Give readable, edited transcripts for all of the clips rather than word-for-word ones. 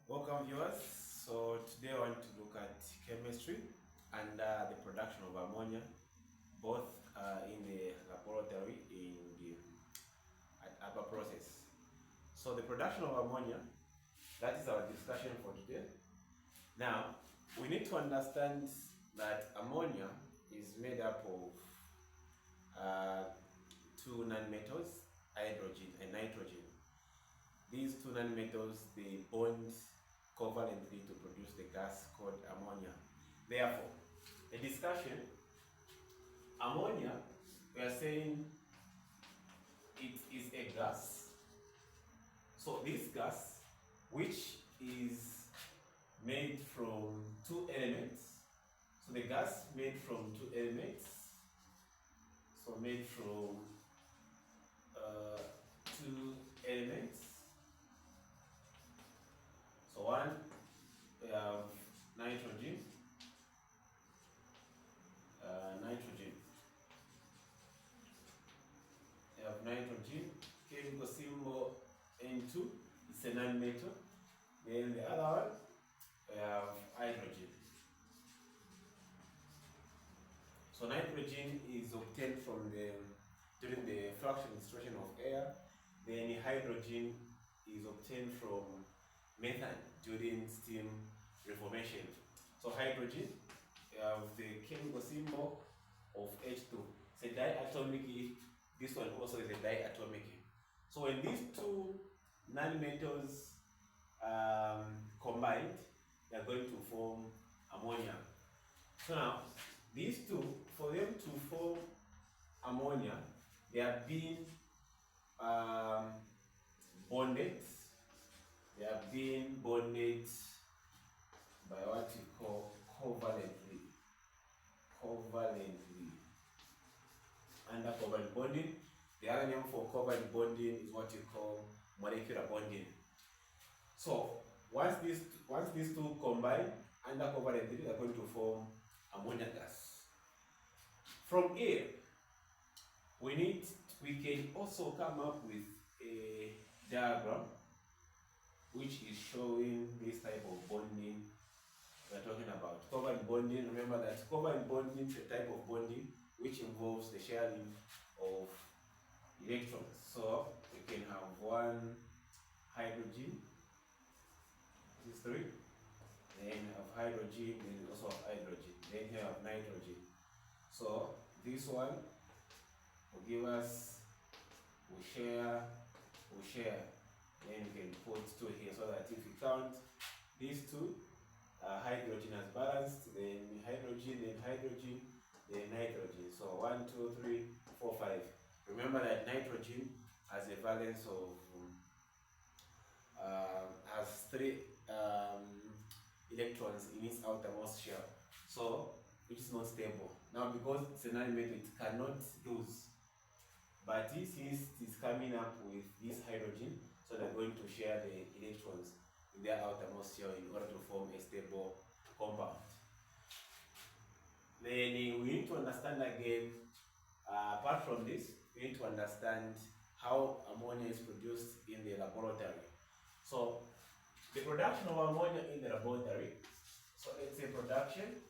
Welcome viewers. So today I want to look at chemistry and the production of ammonia, both in the laboratory at upper process. So the production of ammonia, that is our discussion for today. Now we need to understand that ammonia is made up of two nonmetals, hydrogen and nitrogen. These two nonmetals, they bond covalently to produce the gas called ammonia. Therefore, the discussion, ammonia, we are saying it is a gas. So this gas, which is made from two elements, so the gas made from two elements, so made from two elements. So one, we have nitrogen, we have nitrogen, chemical symbol N2, it's a non-metal. Then the other one, we have hydrogen. So nitrogen is obtained from during the fractionation of air. Then hydrogen is obtained from methane during steam reformation. So hydrogen, you have the chemical symbol of H2. It's a diatomic. This one also is a diatomic. So when these two nonmetals combined, they are going to form ammonia. So now, these two, for them to form ammonia, they are being bonded. They are being bonded by what you call covalently. Under covalent bonding, the other name for covalent bonding is what you call molecular bonding. So once these two combine under covalently, they are going to form ammonia gas. From here, we can also come up with a diagram which is showing this type of bonding we're talking about. Covalent bonding, remember that covalent bonding is a type of bonding which involves the sharing of electrons. So we can have one hydrogen, this is three, then have hydrogen, then also have hydrogen, then here have nitrogen. So this one will give us, we share, then you can put two here so that if you count these two, hydrogen as balanced, then hydrogen, then nitrogen. So 1, 2, 3, 4, 5. Remember that nitrogen has a valence of has 3 electrons in its outermost shell, so which is not stable. Now because it's an element, it cannot lose. But since it is coming up with this hydrogen, so they're going to share the electrons in their outermost shell in order to form a stable compound. Then we need to understand again, apart from this, we need to understand how ammonia is produced in the laboratory. So the production of ammonia in the laboratory, so it's a production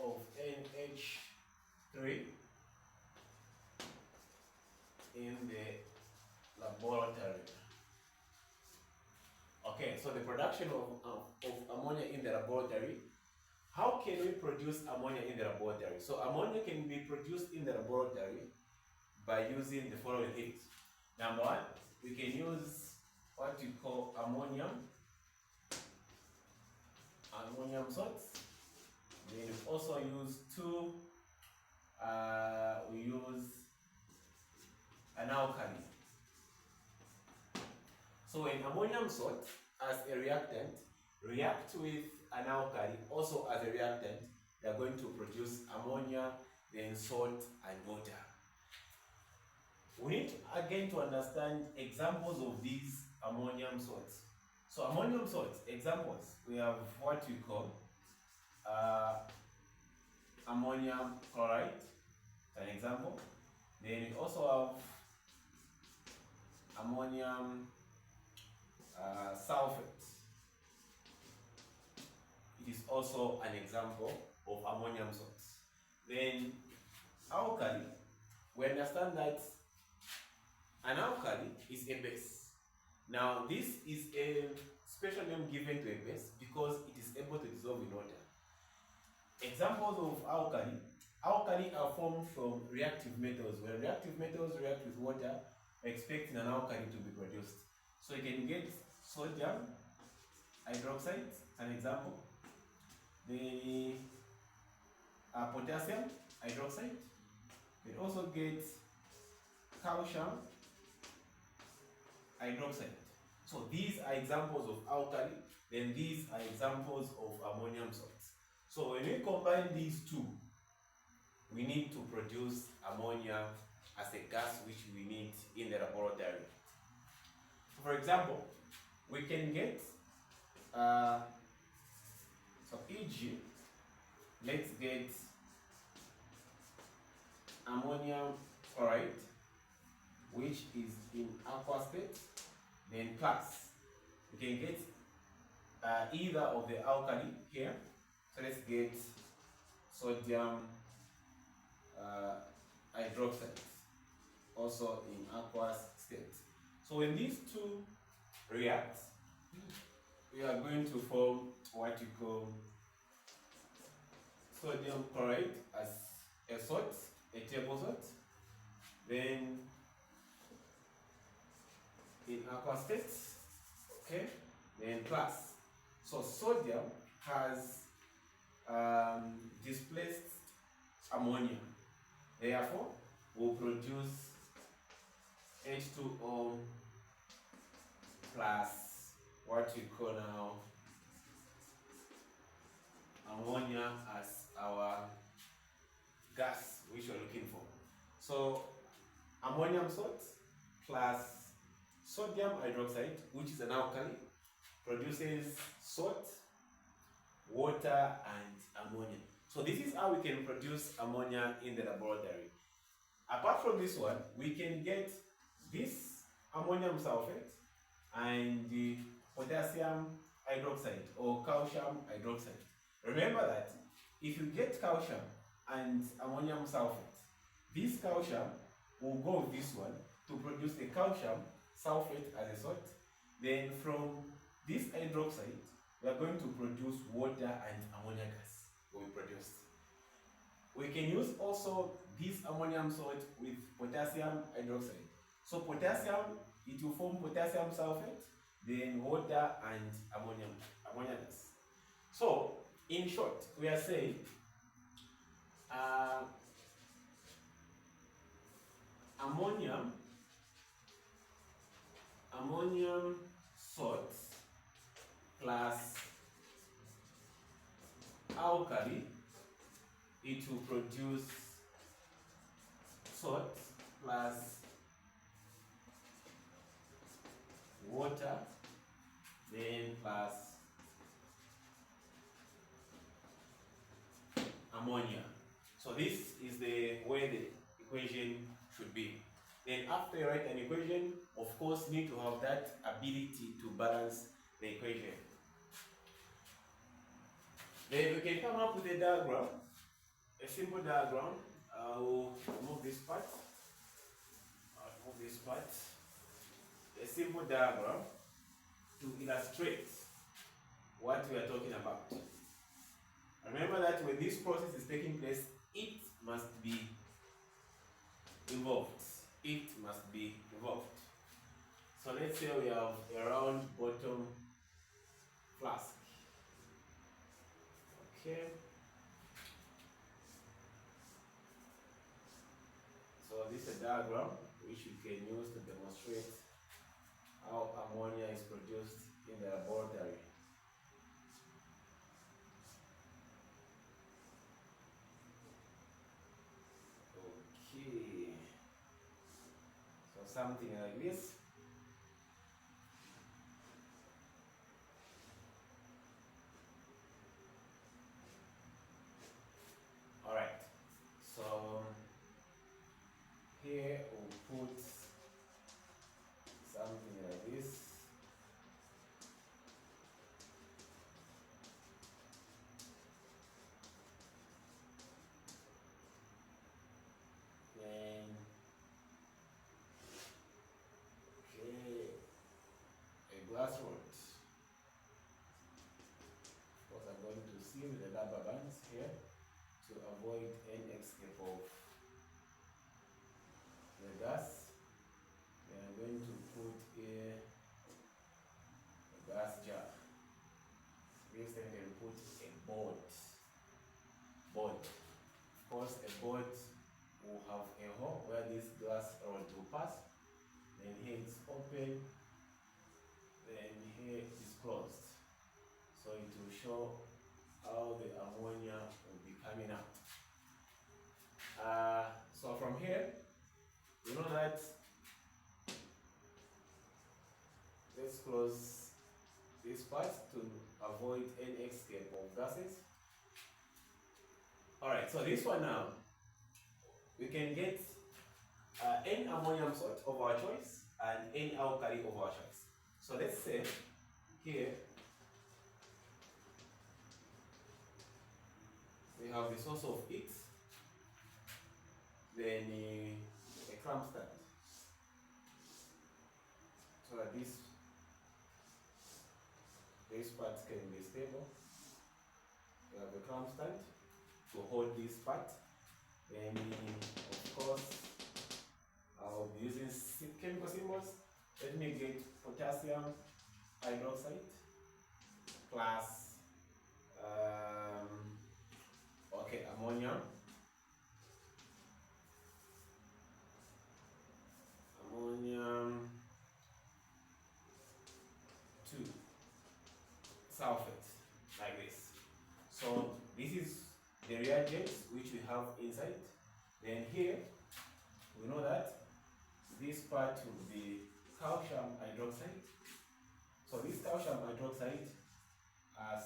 of NH3 in the laboratory. Okay, so the production of ammonia in the laboratory. How can we produce ammonia in the laboratory? So ammonia can be produced in the laboratory by using the following things. Number one, we can use what we call ammonium salts. Then we also use we use an alkali. So an ammonium salt as a reactant react with an alkali also as a reactant, they are going to produce ammonia, then salt and water. We need again to understand examples of these ammonium salts. So ammonium salts, examples, we have what we call ammonium chloride, an example. Then we also have ammonium sulfate. It is also an example of ammonium salts. Then alkali, we understand that an alkali is a base. Now this is a special name given to a base because it is able to dissolve in water. Examples of alkali. Alkali are formed from reactive metals. When reactive metals react with water, we're expecting an alkali to be produced. So you can get sodium hydroxide, an example. The potassium hydroxide. You can also get calcium hydroxide. So these are examples of alkali, then these are examples of ammonium salts. So when we combine these two, we need to produce ammonia as a gas which we need in the laboratory. So for example, we can get, so e.g., let's get ammonium chloride, which is in aqueous state, then plus we can get either of the alkali here. So let's get sodium hydroxide, also in aqueous state. So when these two react, we are going to form what you call sodium chloride as a salt, a table salt. Then in aqueous state, okay, then plus. So sodium has displaced ammonia. Therefore, we'll produce H2O plus what we call now ammonia as our gas which we're looking for. So ammonium salt plus sodium hydroxide, which is an alkali, produces salt, water, and ammonia. So this is how we can produce ammonia in the laboratory. Apart from this one, we can get this ammonium sulfate and the potassium hydroxide or calcium hydroxide. Remember that if you get calcium and ammonium sulfate, this calcium will go with this one to produce the calcium sulfate as a salt. Then from this hydroxide, we are going to produce water and ammonia gas will be produced. We can use also this ammonium salt with potassium hydroxide. So potassium, it will form potassium sulfate, then water and ammonia gas. So in short, we are saying ammonium salt plus alkali, it will produce salt plus water, then plus ammonia. So this is the way the equation should be. Then after you write an equation, of course, you need to have that ability to balance the equation. Then we can come up with a diagram, a simple diagram. I'll remove this part. A simple diagram to illustrate what we are talking about. Remember that when this process is taking place, it must be involved. So let's say we have a round bottom flask. Okay. So this is a diagram which you can use to demonstrate how ammonia is produced in the laboratory. Okay. So something like this. Alright. So here we'll put something like this. boat. Boat. Of course, a boat will have a hole where this glass rod will pass. Then here it's open. Then here it's closed. So it will show how the ammonia will be coming out. So from here, you know that, let's close this part to avoid any escape of gases. Alright, so this one now, we can get any ammonium salt of our choice and any alkali of our choice. So let's say here we have the source of it, then a clamp stand, so that this part can be stable. We have a clamp stand to hold this part. Then of course I'll be using chemical symbols. Let me get potassium hydroxide plus ammonia. Ammonium 2 sulfate, like this. So this is the reagents which we have inside. Then here we know that this part will be calcium hydroxide. So this calcium hydroxide as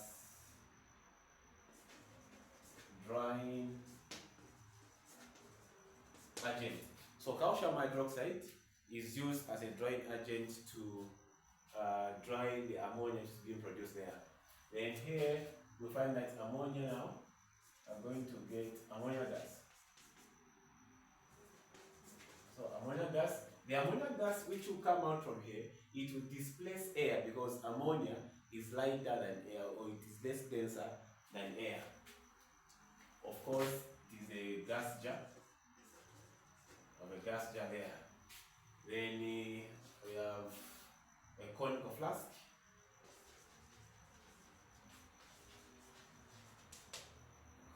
drying agent. So calcium hydroxide is used as a drying agent to dry the ammonia which is being produced there. Then here we find that ammonia now are going to get ammonia gas. So ammonia gas, the ammonia gas which will come out from here, it will displace air because ammonia is lighter than air, or it is less denser than air. Of course, it is a gas jar. Of a gas jar there. Then we have a conical flask.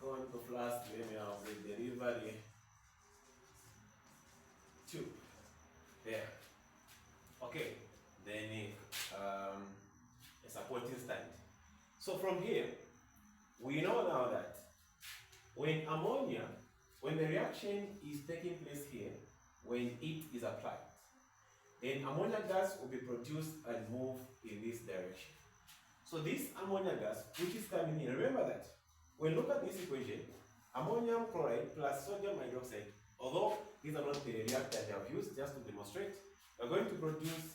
Conical flask, then we have the delivery tube there. Okay, then a supporting stand. So from here, we know now that when the reaction is taking place here, when it is applied, then ammonia gas will be produced and move in this direction. So this ammonia gas, which is coming in, remember that when you look at this equation, ammonium chloride plus sodium hydroxide, although these are not the reactors I have used, just to demonstrate, we're going to produce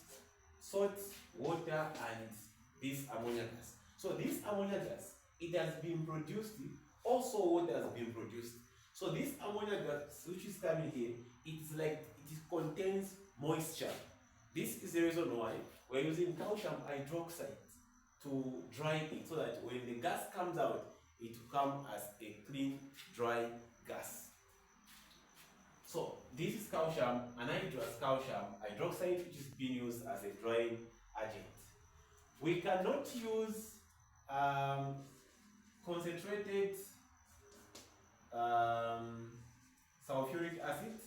salt, water, and this ammonia gas. So this ammonia gas, it has been produced, also water has been produced. So this ammonia gas, which is coming here, it contains moisture. This is the reason why we're using calcium hydroxide to dry it, so that when the gas comes out, it will come as a clean, dry gas. So this is calcium anhydrous calcium hydroxide, which is being used as a drying agent. We cannot use concentrated sulfuric acid.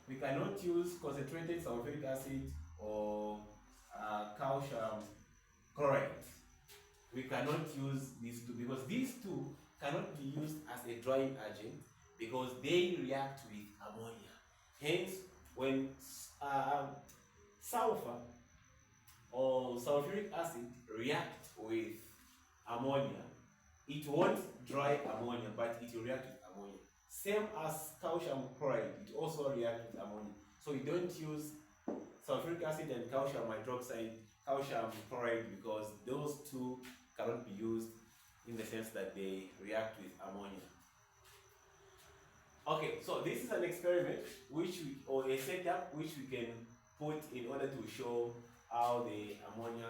We cannot use concentrated sulfuric acid or calcium chloride. We cannot use these two because these two cannot be used as a drying agent because they react with ammonia. Hence, when sulfur or sulfuric acid react with ammonia, it won't dry ammonia, but it will react with ammonia. Same as calcium chloride, it also reacts with ammonia. So we don't use sulfuric acid and calcium hydroxide, calcium chloride, because those two cannot be used in the sense that they react with ammonia. Okay, so this is an experiment or a setup which we can put in order to show how the ammonia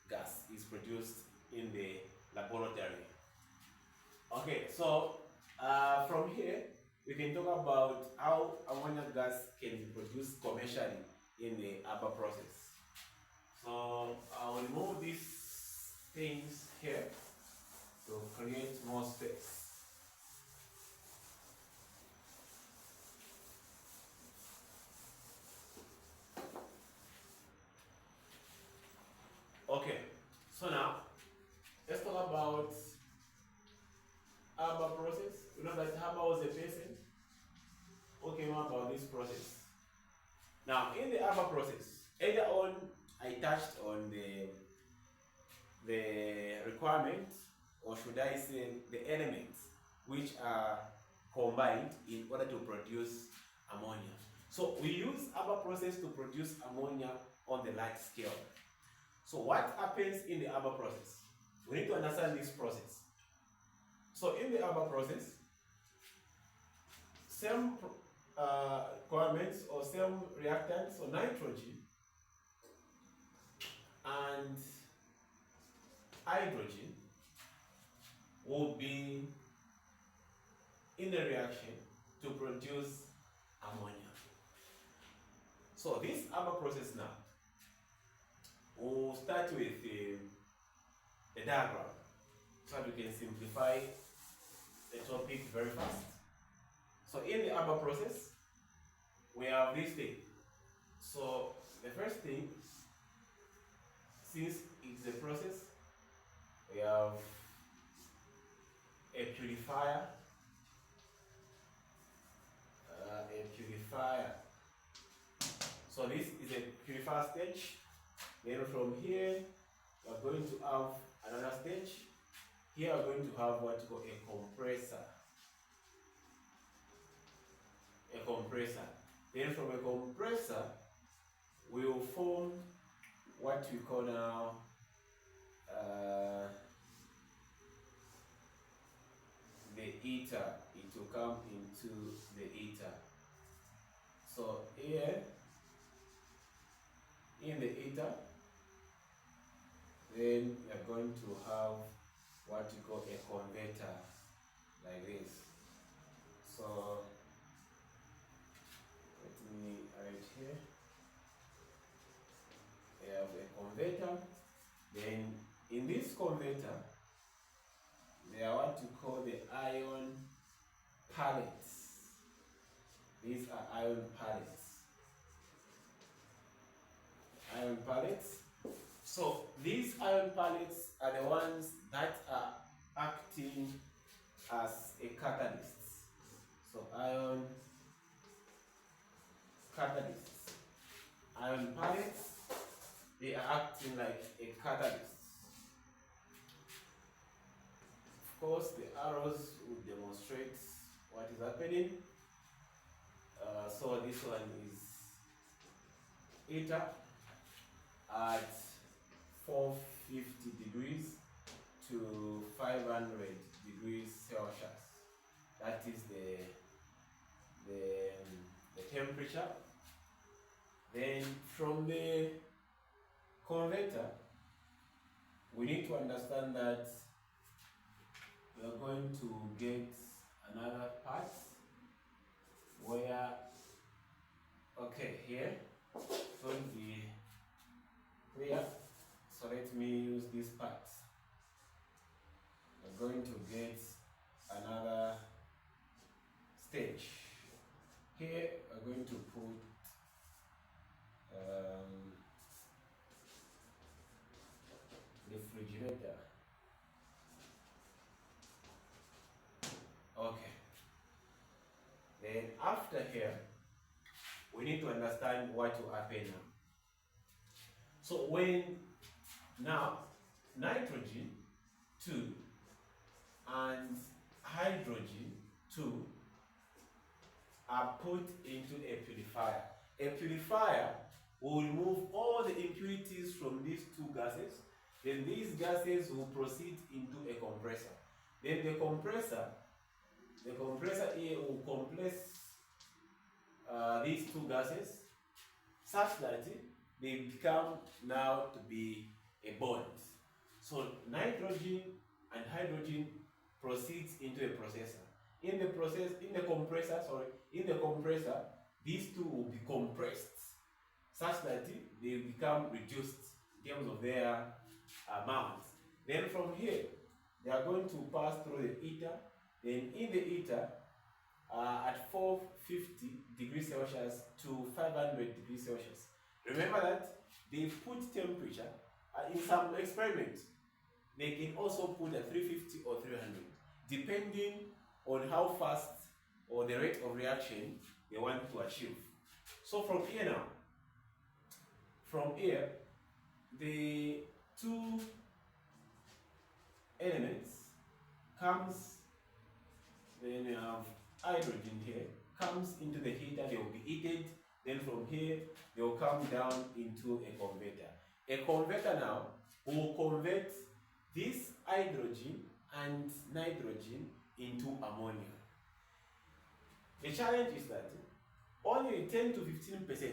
gas is produced in the laboratory. Okay, so from here we can talk about how ammonia gas can be produced commercially in the Aba process. So I'll remove this things here to create more space. Okay, so now let's talk about Abba process. You know that Abba was a person who came up about this process. Now, in the Abba process, earlier on I touched on the requirements, or should I say the elements, which are combined in order to produce ammonia. So we use Abba process to produce ammonia on the large scale. So what happens in the Abba process? We need to understand this process. So in the Abba process, same requirements or same reactants, so nitrogen and hydrogen will be in a reaction to produce ammonia. So this Abba process now, we'll start with the diagram so that we can simplify the topic very fast. So in the Abba process, we have this thing. So the first thing, since it's a process, we have a purifier, So this is a purifier stage. Then from here, we are going to have another stage. Here we are going to have what you call a compressor. Then from a compressor, we will form what we call now the heater. It will come into the heater. So here in the heater, then we are going to have what you call a converter, like this. So let me write here. We have a converter. Then in this converter, there are what you call the ion pellets. These are ion pellets. So these ion pellets are the ones that are acting as a catalyst. So ion catalysts. Ion pellets, they are acting like a catalyst. Of course, the arrows will demonstrate what is happening. So this one is heater at 450 degrees to 500 degrees Celsius. That is the temperature. Then from the converter, we need to understand that we are going to get another part where, okay, here, so the clear. So let me use this part. We're going to get another stage. Here we're going to put refrigerator. Okay. Then after here, we need to understand what will happen now. So when now nitrogen 2 and hydrogen 2 are put into a purifier will remove all the impurities from these two gases. Then these gases will proceed into a compressor. Then the compressor here will compress these two gases such that they become now to be a bond. So nitrogen and hydrogen proceeds into a processor. In the compressor, these two will be compressed such that they become reduced in terms of their amount. Then from here, they are going to pass through the heater. Then in the heater, at 450 degrees Celsius to 500 degrees Celsius. Remember that they put temperature in some experiments. They can also put at 350 or 300, depending on how fast or the rate of reaction they want to achieve. So from here now, from here, the two elements comes, then you have hydrogen here, comes into the heater, they will be heated, then from here, they will come down into a converter. A converter now will convert this hydrogen and nitrogen into ammonia. The challenge is that only 10 to 15%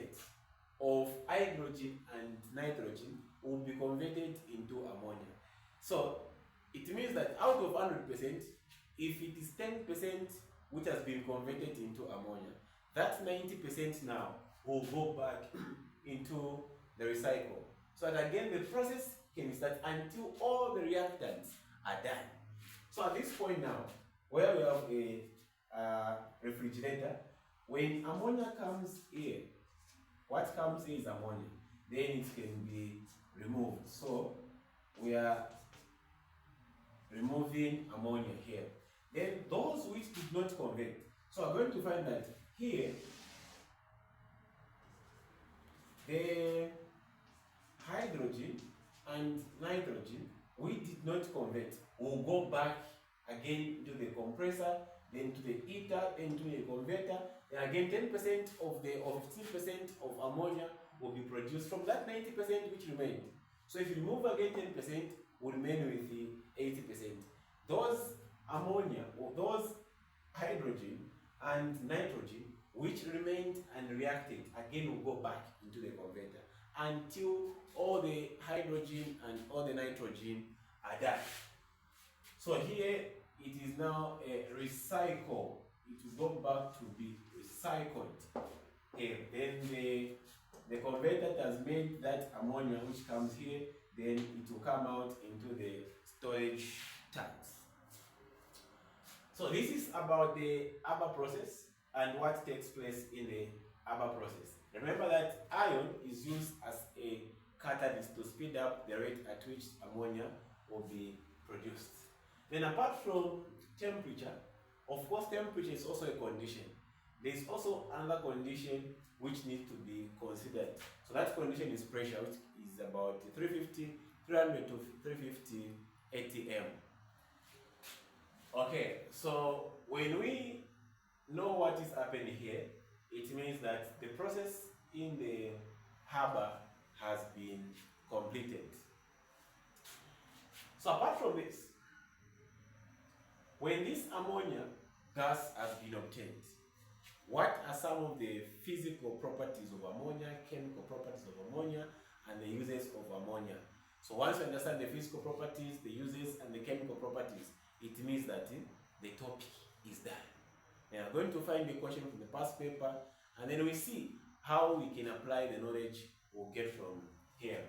of hydrogen and nitrogen will be converted into ammonia. So it means that out of 100%, if it is 10% which has been converted into ammonia, that 90% now will go back into the recycle. So that again the process can start until all the reactants are done. So at this point now, where we have a refrigerator, when ammonia comes here, what comes here is ammonia. Then it can be removed. So we are removing ammonia here. Then those which did not convert, so I'm going to find that here the hydrogen and nitrogen we did not convert will go back again to the compressor, then to the heater, then to the converter, then again 10% of the or 15% of ammonia will be produced from that 90% which remained. So if you remove again 10%, will remain with the 80%. Those ammonia or those hydrogen and nitrogen which remained and reacted again will go back into the converter until all the hydrogen and all the nitrogen are done. So here it is now a recycle. It will go back to be recycled. Here, then the converter has made that ammonia which comes here, then it will come out into the storage tanks. So this is about the ABBA process and what takes place in the ABBA process. Remember that iron is used as a catalyst to speed up the rate at which ammonia will be produced. Then apart from temperature, of course temperature is also a condition. There is also another condition which needs to be considered. So that condition is pressure, which is about 300 to 350 atm. Okay, so when we know what is happening here, it means that the process in the harbor has been completed. So apart from this, when this ammonia gas has been obtained, what are some of the physical properties of ammonia, chemical properties of ammonia, and the uses of ammonia? So once you understand the physical properties, the uses, and the chemical properties, it means that the topic is done. We are going to find the question from the past paper, and then we see how we can apply the knowledge we'll get from here.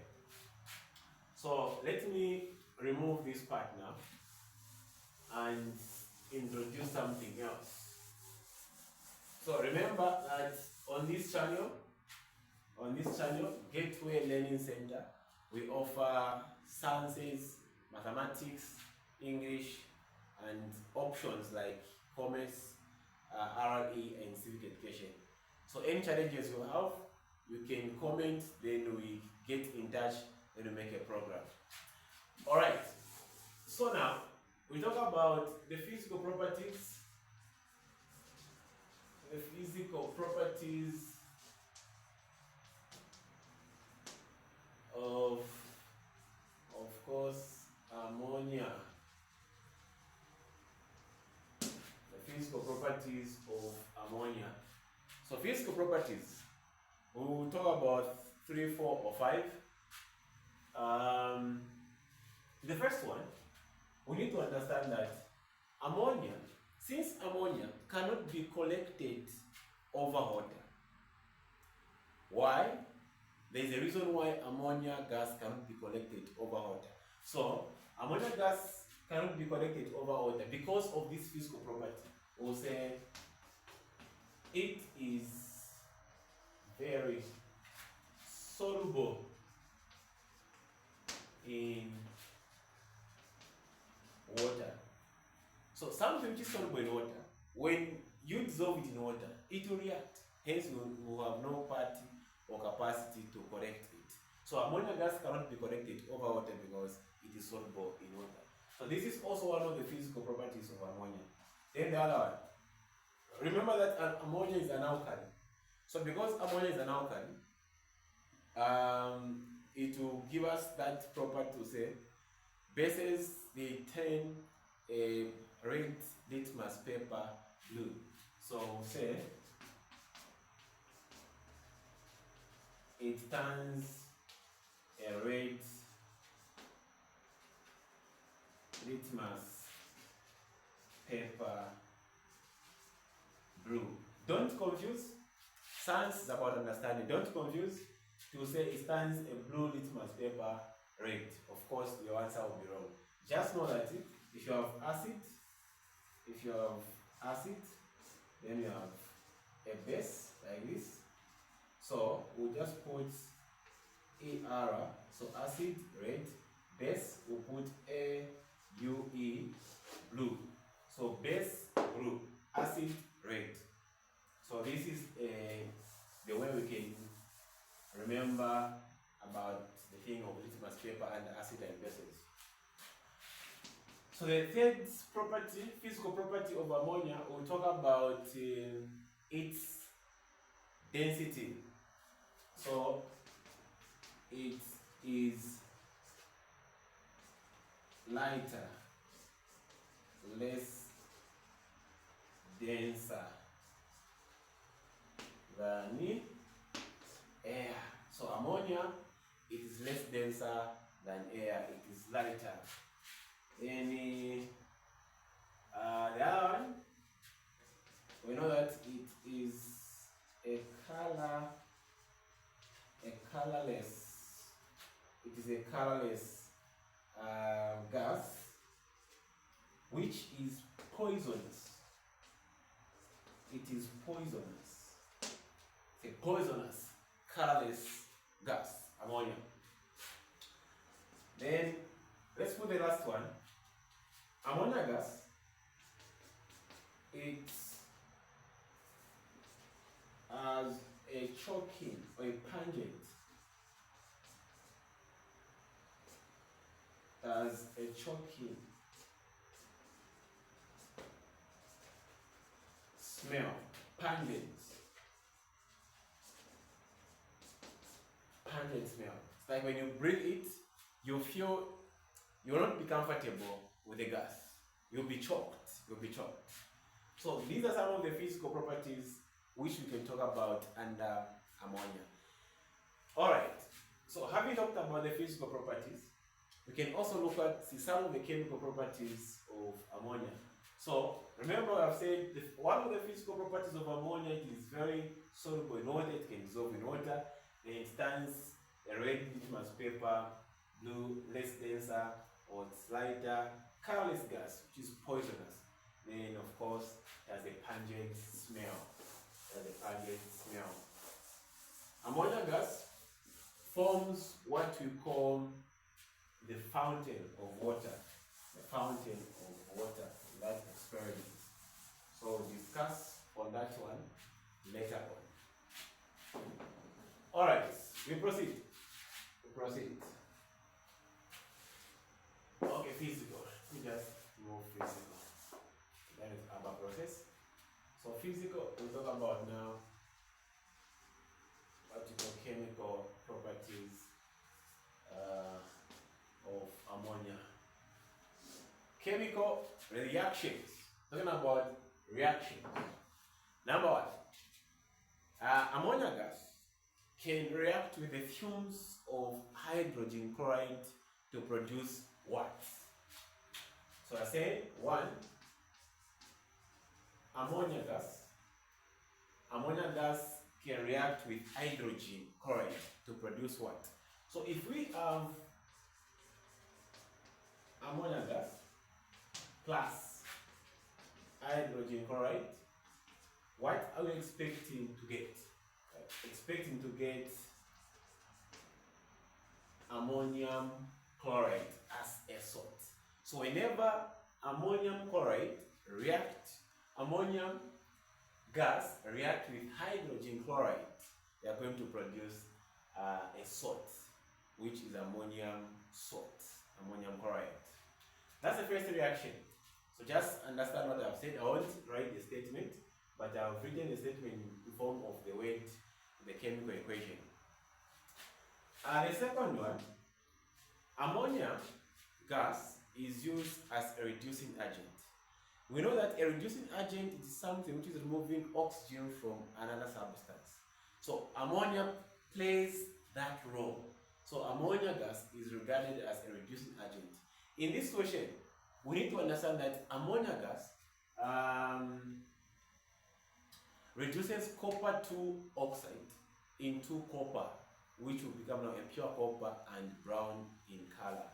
So let me remove this part now and introduce something else. So remember that on this channel, Gateway Learning Center, we offer sciences, mathematics, English, and options like commerce, RE, and civic education. So any challenges you have, you can comment, then we get in touch, then we make a program. Alright, so now we talk about the physical properties. The physical properties of course, ammonia. The physical properties of ammonia. So physical properties, we will talk about 3, 4, or 5. The first one, we need to understand that ammonia, since ammonia cannot be collected over water. Why? There is a reason why ammonia gas cannot be collected over water. So Ammonia gas cannot be connected over water because of this physical property. We'll say it is very soluble in water. So something which is soluble in water, when you dissolve it in water, it will react. Hence, we will have no party or capacity to correct it. So ammonia gas cannot be corrected over water because it is soluble in water. So this is also one of the physical properties of ammonia. Then the other one. Remember that ammonia is an alkali. So because ammonia is an alkali, it will give us that property to say bases they turn a red litmus paper blue. So say it turns a red litmus paper blue. Don't confuse. Science is about understanding. Don't confuse. To say it turns a blue litmus paper red. Of course, your answer will be wrong. Just know that if you have acid, then you have a base like this. So we'll just put ER. So acid red, base we'll put AUE blue. So base blue, acid red. So this is the way we can remember about the thing of litmus paper and acid and bases. So the third property, physical property of ammonia, we'll talk about its density. So it is lighter, less denser than air. So ammonia, it is less denser than air, it is lighter. Then the other one, we know that it is a colorless gas which is poisonous. It is poisonous. It's a poisonous colorless gas, ammonia. Then let's put the last one. Ammonia gas, it has a choking or a pungent. As a choking smell, pungent smell. It's like when you breathe it, you will not be comfortable with the gas. You'll be choked. So these are some of the physical properties which we can talk about under ammonia. Alright, so having talked about the physical properties, we can also look at some of the chemical properties of ammonia. So remember, I've said one of the physical properties of ammonia, it is very soluble in water, it can dissolve in water, then it turns a red litmus paper blue, less denser, or it's lighter, colorless gas, which is poisonous. Then of course, there's a pungent smell. Ammonia gas forms what we call the fountain of water. In that experiment. So we'll discuss on that one later on. Alright, we proceed. Okay, physical. We just move physical. That is our process. So physical, we talk about now what you call chemical properties of ammonia. Chemical reactions. Talking about reactions. Number one, ammonia gas can react with the fumes of hydrogen chloride to produce what? So I say one, ammonia gas can react with hydrogen chloride to produce what? So if we have ammonia gas plus hydrogen chloride, what are we expecting to get? Expecting to get ammonium chloride as a salt. So whenever ammonium chloride ammonium gas react with hydrogen chloride, they are going to produce a salt, which is ammonium salt, ammonium chloride. That's the first reaction. So just understand what I've said. I won't write the statement, but I've written the statement in form of the word, the chemical equation. The second one, ammonia gas is used as a reducing agent. We know that a reducing agent is something which is removing oxygen from another substance. So ammonia plays that role. So ammonia gas is regarded as a reducing agent. In this question, we need to understand that ammonia gas reduces copper 2 oxide into copper, which will become now a pure copper and brown in color.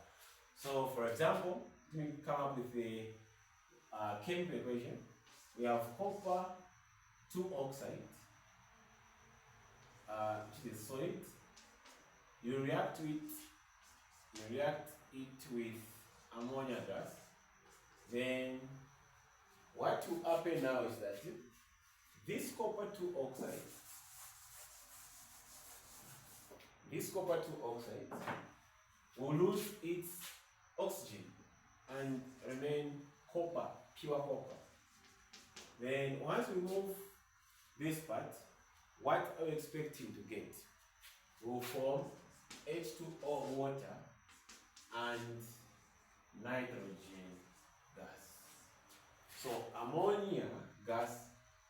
So for example, let me come up with a chemical equation. We have copper 2 oxide, which is solid. You react it with ammonia gas. Then what will happen now is that this copper 2 oxide will lose its oxygen and remain copper, pure copper. Then once we move this part, what are we expecting to get? We'll form H2O water and nitrogen gas. So ammonia gas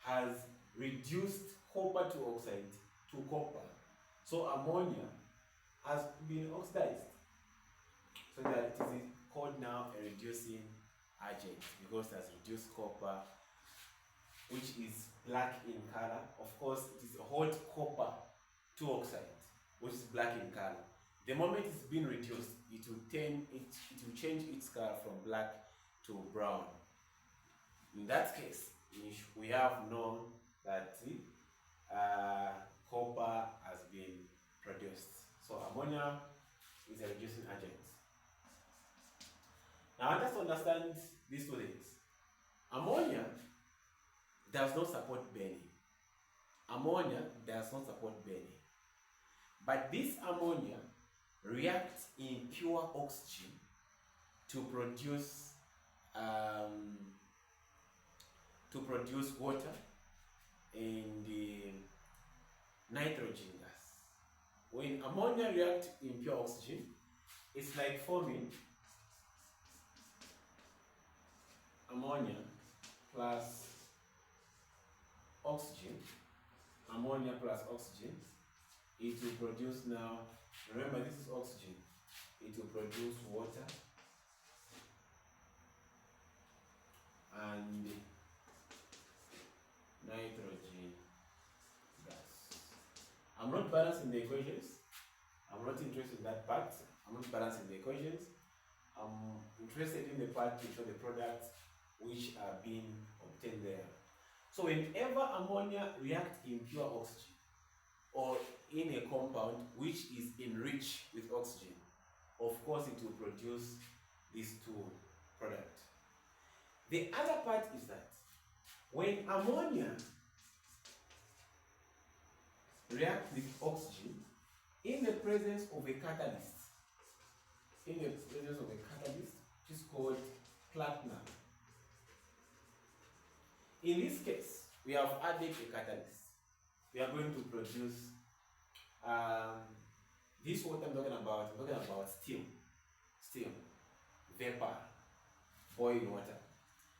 has reduced copper 2 oxide to copper. So ammonia has been oxidized. So that it is called now a reducing agent because it has reduced copper, which is black in color. Of course, it is hot copper 2 oxide, which is black in color. The moment it's been reduced, it will change its color from black to brown. In that case, we have known that copper has been produced. So ammonia is a reducing agent. Now I want us to understand these two things. Ammonia does not support burning. Ammonia does not support burning. But this ammonia reacts in pure oxygen to produce water and the nitrogen gas. When ammonia reacts in pure oxygen, it's like forming ammonia plus oxygen, ammonia plus oxygen. It will produce now, remember this is oxygen, it will produce water and nitrogen gas. I'm not balancing the equations. I'm not interested in that part. I'm not balancing the equations. I'm interested in the part to show the products which are being obtained there. So whenever ammonia reacts in pure oxygen or in a compound which is enriched with oxygen, of course it will produce these two products. The other part is that when ammonia reacts with oxygen in the presence of a catalyst, which is called platinum. In this case, we have added a catalyst. We are going to produce this water I'm talking about steam, vapor, boiling water.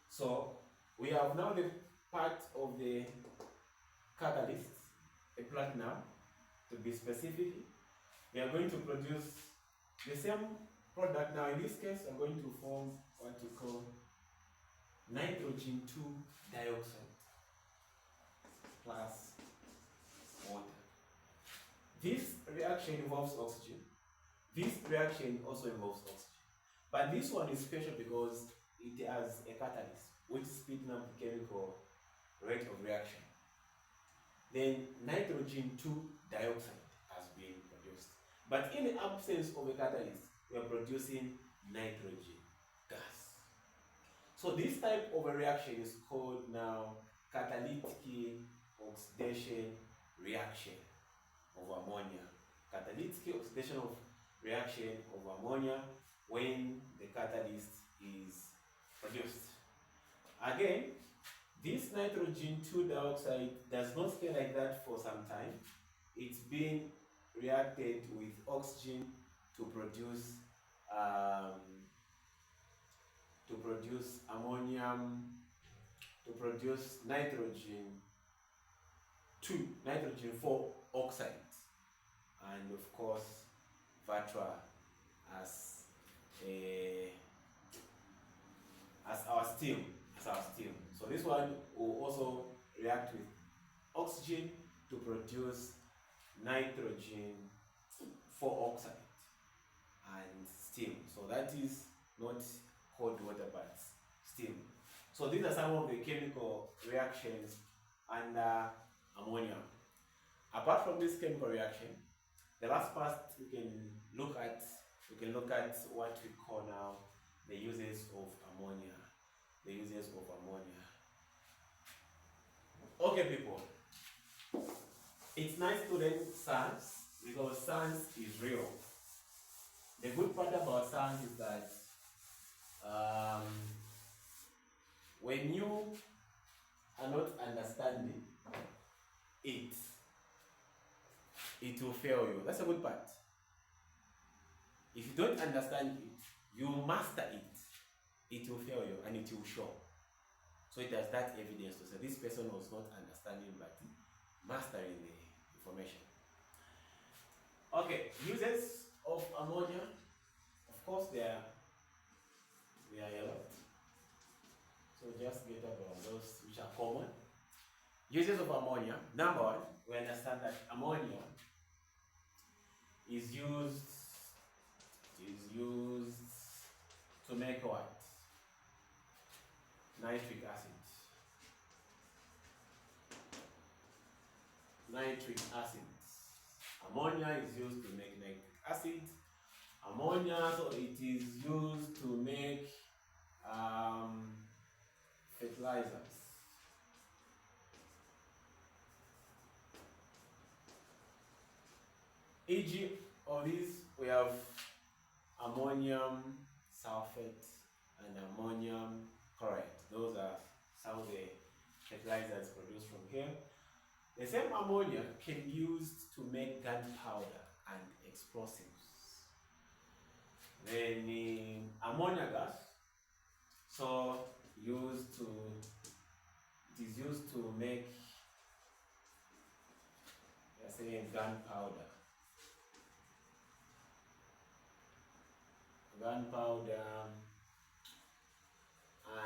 So we have now the part of the catalyst, a platinum, to be specific. We are going to produce the same product. Now in this case, we are going to form what we call nitrogen 2 dioxide plus water. This reaction involves oxygen. This reaction also involves oxygen. But this one is special because it has a catalyst which speeds up the chemical rate of reaction. Then nitrogen 2 dioxide has been produced. But in the absence of a catalyst, we are producing nitrogen gas. So this type of a reaction is called now catalytic oxidation reaction of ammonia. Catalytic oxidation of reaction of ammonia when the catalyst is produced. Again, this nitrogen 2 dioxide does not stay like that for some time. It's being reacted with oxygen to produce ammonium, to produce nitrogen 4 oxide, and of course vatra as our steam. So this one will also react with oxygen to produce nitrogen 4 oxide and steam. So that is not cold water but steam. So these are some of the chemical reactions under ammonia. Apart from this chemical reaction, the last part we can look at what we call now the uses of ammonia. The uses of ammonia. Okay, people. It's nice to learn science because science is real. The good part about science is that when you are not understanding it, it will fail you. That's a good part. If you don't understand it, you master it, it will fail you and it will show. So it has that evidence to say this person was not understanding but mastering the information. Okay, uses of ammonia. Of course, there are a lot. So just get about those which are common. Uses of ammonia. Number one, we understand that ammonia is used to make what? Nitric acid. Nitric acid. Ammonia is used to make nitric acid. Ammonia, so it is used to make fertilizers. E.g. of these we have ammonium sulfate and ammonium chloride. Those are some of the fertilizers produced from here. The same ammonia can be used to make gunpowder and explosives. Then ammonia gas, so it is used to make, let's say, gunpowder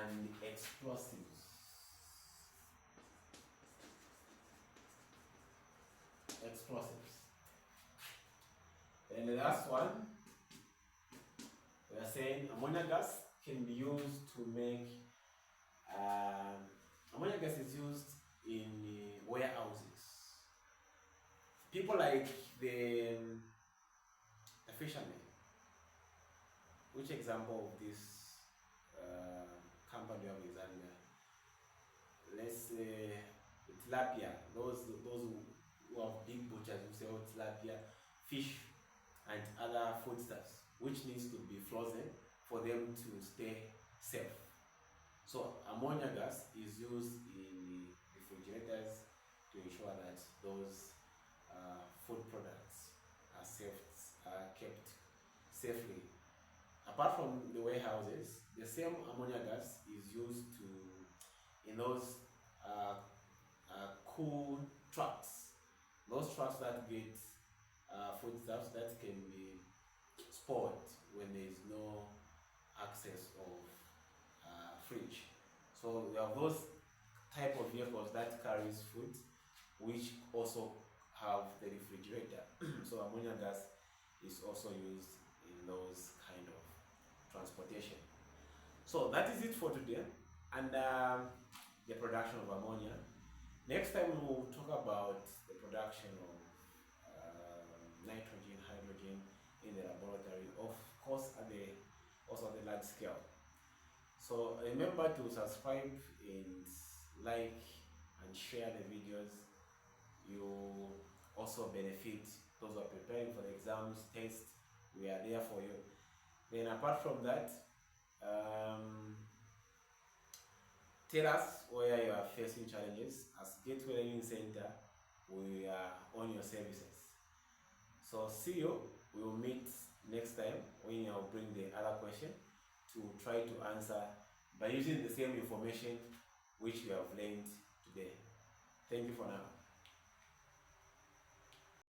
and explosives. And the last one, we are saying ammonia gas can be used to make, ammonia gas is used in warehouses. People like the fishermen. Which example of this company of Zambia? Let's say tilapia. Those who have big butchers who sell tilapia, fish, and other foodstuffs, which needs to be frozen for them to stay safe. So ammonia gas is used in refrigerators to ensure that those food products are kept safely. Apart from the warehouses, the same ammonia gas is used in those cool trucks. Those trucks that get foodstuffs that can be stored when there is no access of fridge. So we have those type of vehicles that carries food, which also have the refrigerator. So ammonia gas is also used in those kind of transportation. So that is it for today, and the production of ammonia. Next time we'll talk about the production of nitrogen, hydrogen in the laboratory, of course also at the large scale. So remember to subscribe and like and share the videos. You also benefit those who are preparing for the exams, tests. We are there for you. Then apart from that, tell us where you are facing challenges. As Gateway Learning Center, we are on your services. So see you. We will meet next time when I'll bring the other question to try to answer by using the same information which we have learned today. Thank you for now.